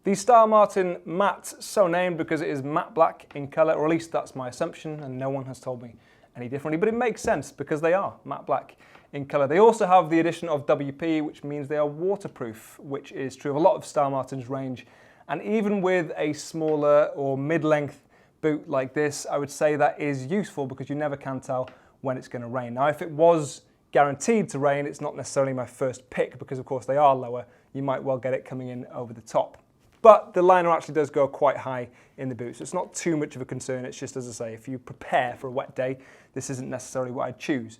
The Stylmartin Matte, so named because it is matte black in colour, or at least that's my assumption, and no one has told me any differently, but it makes sense because they are matte black in colour. They also have the addition of WP, which means they are waterproof, which is true of a lot of Stylmartin's range. And even with a smaller or mid-length boot like this, I would say that is useful because you never can tell when it's going to rain. Now, if it was guaranteed to rain, it's not necessarily my first pick because, of course, they are lower. You might well get it coming in over the top. But the liner actually does go quite high in the boot, so it's not too much of a concern. It's just, as I say, if you prepare for a wet day, this isn't necessarily what I'd choose.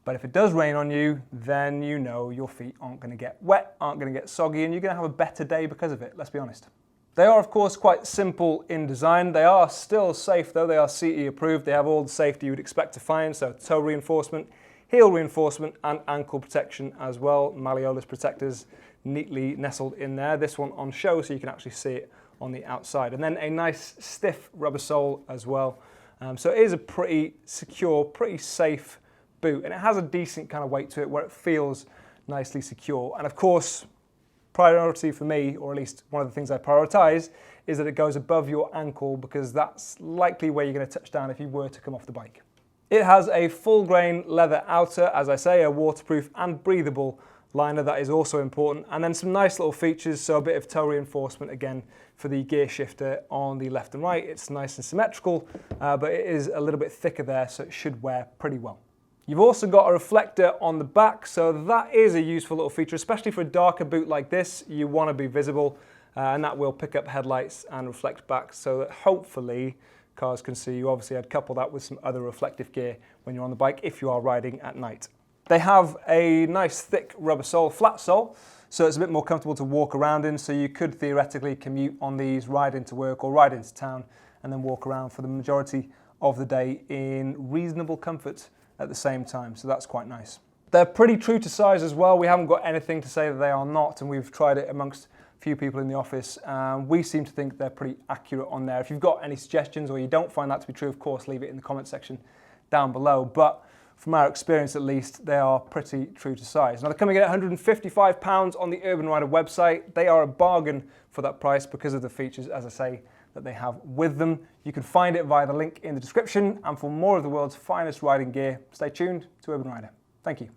But if it does rain on you, then you know your feet aren't going to get wet, aren't going to get soggy, and you're going to have a better day because of it, let's be honest. They are, of course, quite simple in design. They are still safe, though. They are CE approved. They have all the safety you would expect to find, so toe reinforcement, heel reinforcement, and ankle protection as well. Malleolus protectors neatly nestled in there. This one on show so you can actually see it on the outside. And then a nice stiff rubber sole as well. So it is a pretty secure, pretty safe boot, and it has a decent kind of weight to it where it feels nicely secure. And of course, priority for me, or at least one of the things I prioritize, is that it goes above your ankle because that's likely where you're going to touch down if you were to come off the bike. It has a full grain leather outer, as I say, a waterproof and breathable liner, that is also important, and then some nice little features, so a bit of toe reinforcement again for the gear shifter on the left and right. It's nice and symmetrical, but it is a little bit thicker there, so it should wear pretty well. You've also got a reflector on the back, so that is a useful little feature, especially for a darker boot like this. You want to be visible, and that will pick up headlights and reflect back so that hopefully cars can see you. Obviously, I'd couple that with some other reflective gear when you're on the bike if you are riding at night. They have a nice thick rubber sole, flat sole, so it's a bit more comfortable to walk around in, so you could theoretically commute on these, ride into work or ride into town, and then walk around for the majority of the day in reasonable comfort at the same time, so that's quite nice. They're pretty true to size as well. We haven't got anything to say that they are not, and we've tried it amongst a few people in the office. We seem to think they're pretty accurate on there. If you've got any suggestions or you don't find that to be true, of course, leave it in the comment section down below. But from our experience at least, they are pretty true to size. Now they're coming in at £155 on the Urban Rider website. They are a bargain for that price because of the features, as I say, that they have with them. You can find it via the link in the description. And for more of the world's finest riding gear, stay tuned to Urban Rider. Thank you.